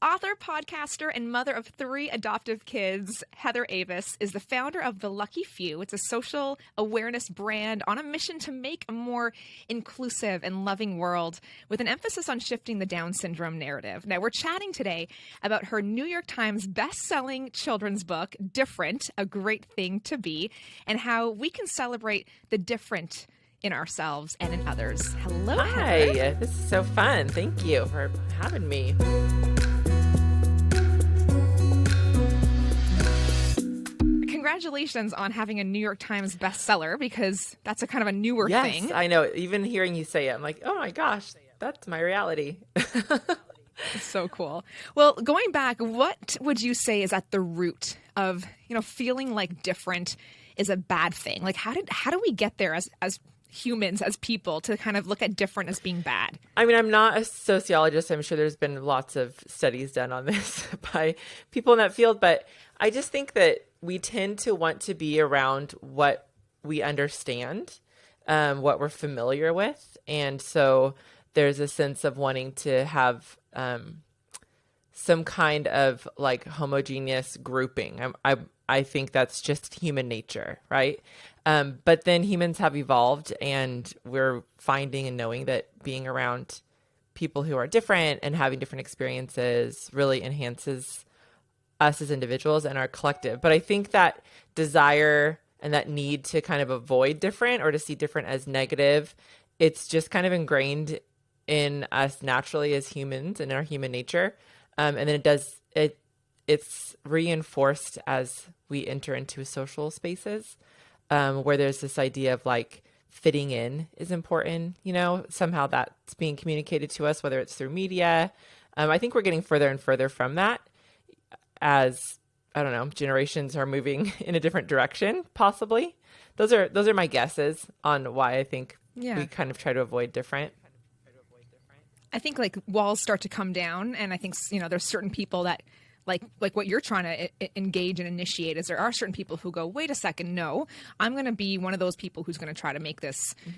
Author, podcaster, and mother of 3 adoptive kids, Heather Avis is the founder of The Lucky Few. It's a social awareness brand on a mission to make a more inclusive and loving world with an emphasis on shifting the Down syndrome narrative. Now, we're chatting today about her New York Times best-selling children's book, Different, A Great Thing to Be, and how we can celebrate the different in ourselves and in others. Hello, Hi, Heather. this is so fun. Thank you for having me. Congratulations on having a New York Times bestseller, because that's a kind of a newer thing. Yes, I know. Even hearing you say it, I'm like, oh my gosh, that's my reality. So cool. Well, going back, what would you say is at the root of, feeling like different is a bad thing? Like, how do we get there as humans, as people, to kind of look at different as being bad? I mean, I'm not a sociologist. I'm sure there's been lots of studies done on this by people in that field, but I just think that we tend to want to be around what we understand, what we're familiar with. And so there's a sense of wanting to have some kind of like homogeneous grouping. I think that's just human nature, right? But then humans have evolved, and we're finding and knowing that being around people who are different and having different experiences really enhances us as individuals and our collective. But I think that desire and that need to kind of avoid different or to see different as negative, it's just kind of ingrained in us naturally as humans and our human nature. And then it's reinforced as we enter into social spaces, where there's this idea of like fitting in is important, somehow that's being communicated to us, whether it's through media. I think we're getting further and further from that as, I don't know, generations are moving in a different direction, possibly. Those are my guesses on why I think we kind of try to avoid different. I think like walls start to come down, and I think, there's certain people that like what you're trying to engage and initiate is there are certain people who go, wait a second, no, I'm going to be one of those people who's going to try to make this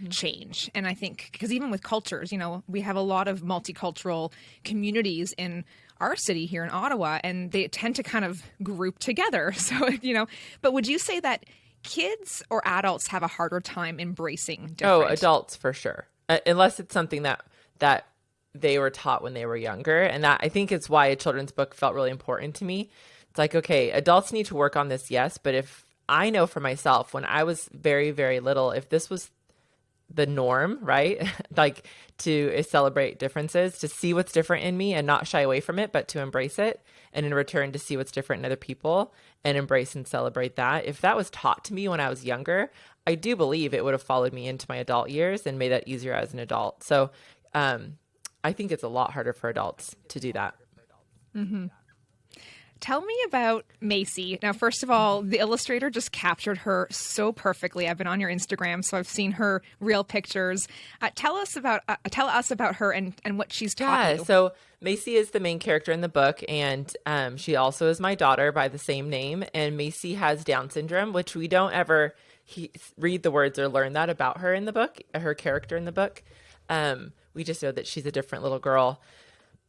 change. And I think because even with cultures, we have a lot of multicultural communities in our city here in Ottawa, and they tend to kind of group together. So, but would you say that kids or adults have a harder time embracing different? Oh, adults for sure. Unless it's something that they were taught when they were younger. And that, I think, is why a children's book felt really important to me. It's like, okay, adults need to work on this, yes. But if I know for myself, when I was very, very little, if this was the norm, right? Like to celebrate differences, to see what's different in me and not shy away from it, but to embrace it. And in return, to see what's different in other people and embrace and celebrate that. If that was taught to me when I was younger, I do believe it would have followed me into my adult years and made that easier as an adult. So, I think it's a lot harder for adults to do that. Mm-hmm. Tell me about Macy. Now, first of all, the illustrator just captured her so perfectly. I've been on your Instagram, so I've seen her real pictures. Tell us about her and what she's taught you. So Macy is the main character in the book, and she also is my daughter by the same name. And Macy has Down syndrome, which we don't ever read the words or learn that about her in the book, her character in the book. We just know that she's a different little girl.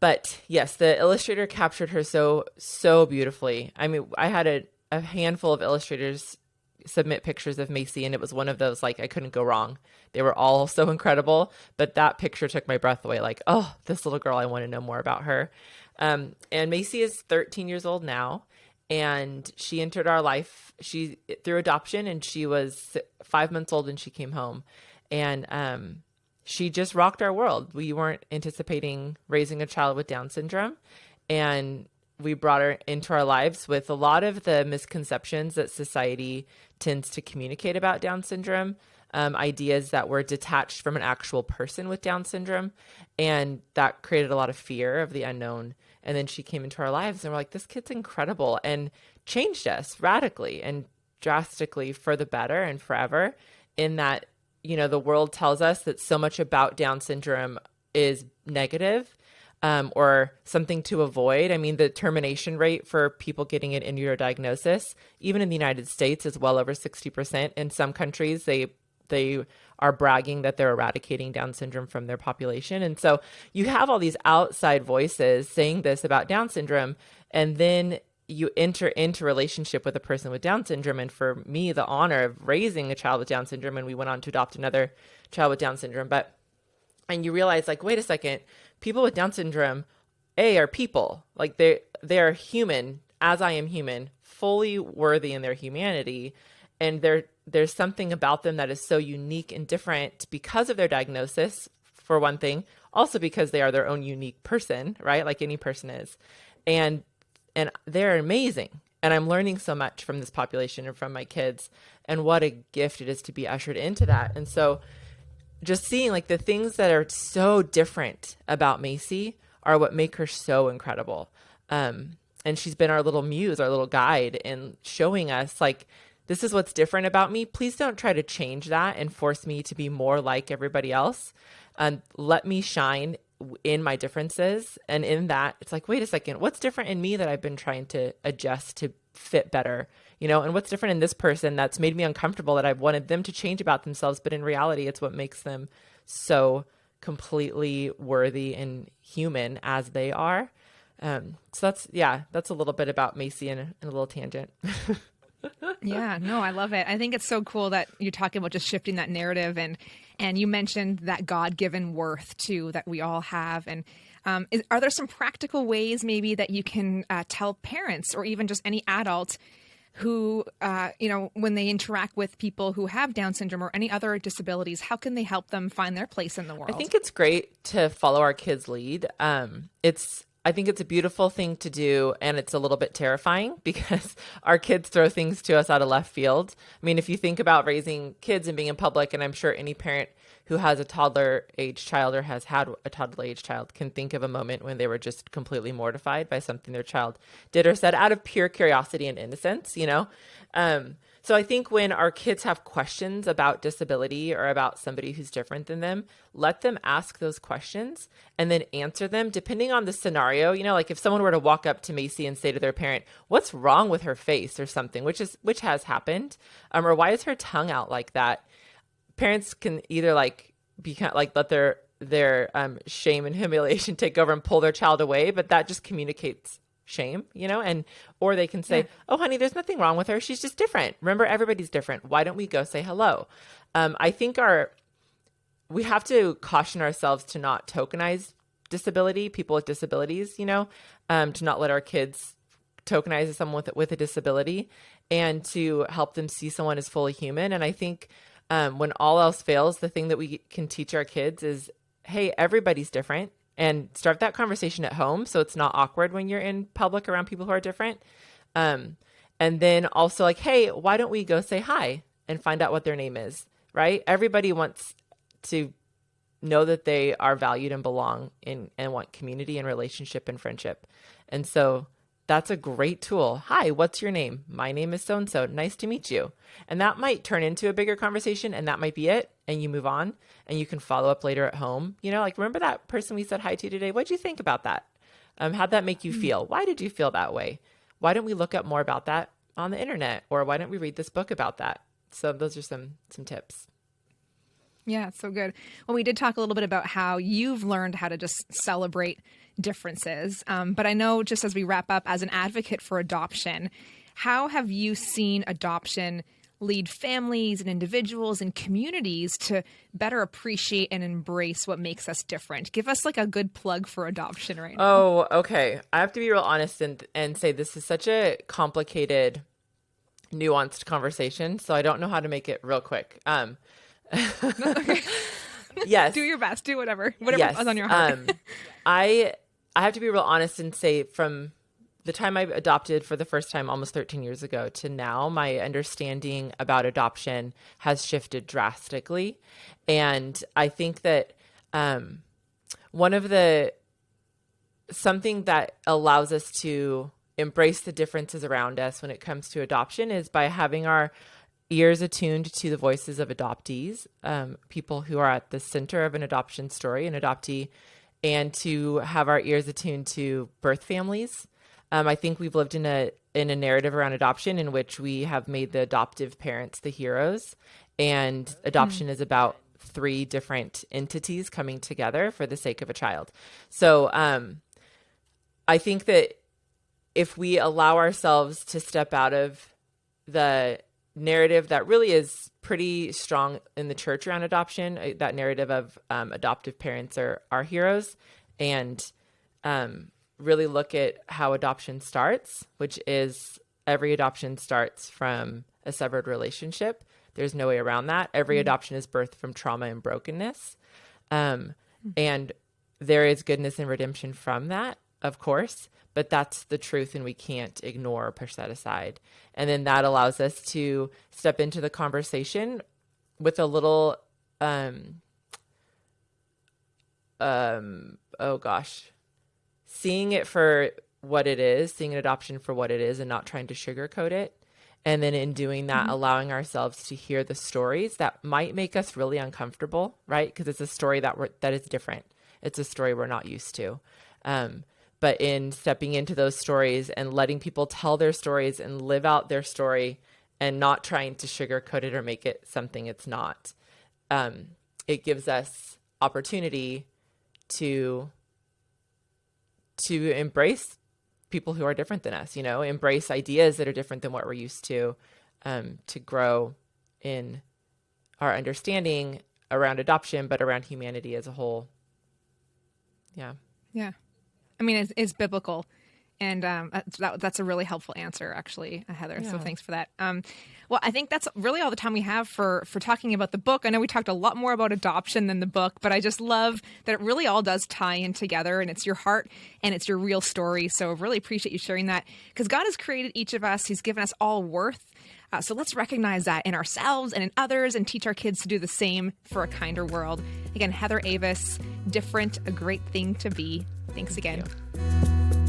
But yes, the illustrator captured her so beautifully. I mean, I had a handful of illustrators submit pictures of Macy, and it was one of those, like, I couldn't go wrong. They were all so incredible, but that picture took my breath away. Like, oh, this little girl, I want to know more about her. And Macy is 13 years old now, and she entered our life through adoption, and she was 5 months old when she came home. And she just rocked our world. We weren't anticipating raising a child with Down syndrome, and we brought her into our lives with a lot of the misconceptions that society tends to communicate about Down syndrome, ideas that were detached from an actual person with Down syndrome, and that created a lot of fear of the unknown. And then she came into our lives, and we're like, this kid's incredible, and changed us radically and drastically for the better and forever, in that the world tells us that so much about Down syndrome is negative, or something to avoid. I mean, the termination rate for people getting an in utero diagnosis, even in the United States, is well over 60%. In some countries, they they are bragging that they're eradicating Down syndrome from their population. And so you have all these outside voices saying this about Down syndrome, and then you enter into relationship with a person with Down syndrome. And for me, the honor of raising a child with Down syndrome, and we went on to adopt another child with Down syndrome. And you realize, like, wait a second, people with Down syndrome, are people. Like, they are human, as I am human, fully worthy in their humanity. And there's something about them that is so unique and different because of their diagnosis, for one thing, also because they are their own unique person, right? Like any person is. And they're amazing. And I'm learning so much from this population and from my kids, and what a gift it is to be ushered into that. And so just seeing like the things that are so different about Macy are what make her so incredible. And she's been our little muse, our little guide in showing us, like, this is what's different about me. Please don't try to change that and force me to be more like everybody else. Let me shine in my differences. And in that, it's like, wait a second, what's different in me that I've been trying to adjust to fit better? And what's different in this person that's made me uncomfortable, that I've wanted them to change about themselves, but in reality, it's what makes them so completely worthy and human as they are. So that's a little bit about Macy in a little tangent. Yeah, no, I love it. I think it's so cool that you're talking about just shifting that narrative, and you mentioned that God-given worth too that we all have. And are there some practical ways maybe that you can tell parents or even just any adult who, when they interact with people who have Down syndrome or any other disabilities, how can they help them find their place in the world? I think it's great to follow our kids' lead. I think it's a beautiful thing to do, and it's a little bit terrifying because our kids throw things to us out of left field. I mean, if you think about raising kids and being in public, and I'm sure any parent who has a toddler-age child or has had a toddler-age child can think of a moment when they were just completely mortified by something their child did or said out of pure curiosity and innocence, So I think when our kids have questions about disability or about somebody who's different than them, let them ask those questions and then answer them depending on the scenario. Like if someone were to walk up to Macy and say to their parent, "What's wrong with her face?" or something, which has happened, or "Why is her tongue out like that?" Parents can either let their shame and humiliation take over and pull their child away, but that just communicates shame, or they can say, yeah, "Oh, honey, there's nothing wrong with her. She's just different. Remember, everybody's different. Why don't we go say hello?" I think we have to caution ourselves to not tokenize people with disabilities, to not let our kids tokenize someone with a disability, and to help them see someone as fully human. And I think when all else fails, the thing that we can teach our kids is, hey, everybody's different. And start that conversation at home so it's not awkward when you're in public around people who are different. And then also like, hey, why don't we go say hi and find out what their name is, right? Everybody wants to know that they are valued and belong and want community and relationship and friendship. And so that's a great tool. Hi, what's your name? My name is so-and-so. Nice to meet you. And that might turn into a bigger conversation, and that might be it. And you move on and you can follow up later at home. Like, remember that person we said hi to today? What'd you think about that? How'd that make you feel? Why did you feel that way? Why don't we look up more about that on the internet? Or why don't we read this book about that? So those are some tips. Yeah, so good. Well, we did talk a little bit about how you've learned how to just celebrate differences. But I know, just as we wrap up, as an advocate for adoption, how have you seen adoption lead families and individuals and communities to better appreciate and embrace what makes us different? Give us like a good plug for adoption right now. Oh, okay. I have to be real honest and say this is such a complicated, nuanced conversation, so I don't know how to make it real quick. Okay. Yes. Do your best. Do whatever yes. is on your heart. I have to be real honest and say, from the time I adopted for the first time almost 13 years ago to now, my understanding about adoption has shifted drastically. And I think that something that allows us to embrace the differences around us when it comes to adoption is by having our ears attuned to the voices of adoptees, people who are at the center of an adoption story, an adoptee, and to have our ears attuned to birth families. I think we've lived in a narrative around adoption in which we have made the adoptive parents the heroes, and adoption is about three different entities coming together for the sake of a child. So I think that if we allow ourselves to step out of the narrative that really is pretty strong in the church around adoption, that narrative of adoptive parents are our heroes, and really look at how adoption starts, which is every adoption starts from a severed relationship. There's no way around that. Every adoption is birthed from trauma and brokenness. And there is goodness and redemption from that, of course, but that's the truth, and we can't ignore or push that aside. And then that allows us to step into the conversation with a little, seeing it for what it is, seeing an adoption for what it is and not trying to sugarcoat it. And then in doing that, allowing ourselves to hear the stories that might make us really uncomfortable, right? Because it's a story that is different. It's a story we're not used to. But in stepping into those stories and letting people tell their stories and live out their story and not trying to sugarcoat it or make it something it's not, it gives us opportunity to embrace people who are different than us, embrace ideas that are different than what we're used to grow in our understanding around adoption, but around humanity as a whole. Yeah. Yeah. I mean, it's biblical. And that's a really helpful answer, actually, Heather. Yeah. So thanks for that. Well, I think that's really all the time we have for talking about the book. I know we talked a lot more about adoption than the book, but I just love that it really all does tie in together, and it's your heart and it's your real story. So I really appreciate you sharing that, because God has created each of us. He's given us all worth. So let's recognize that in ourselves and in others, and teach our kids to do the same for a kinder world. Again, Heather Avis, Different, a Great Thing to Be. Thanks again. Thank you.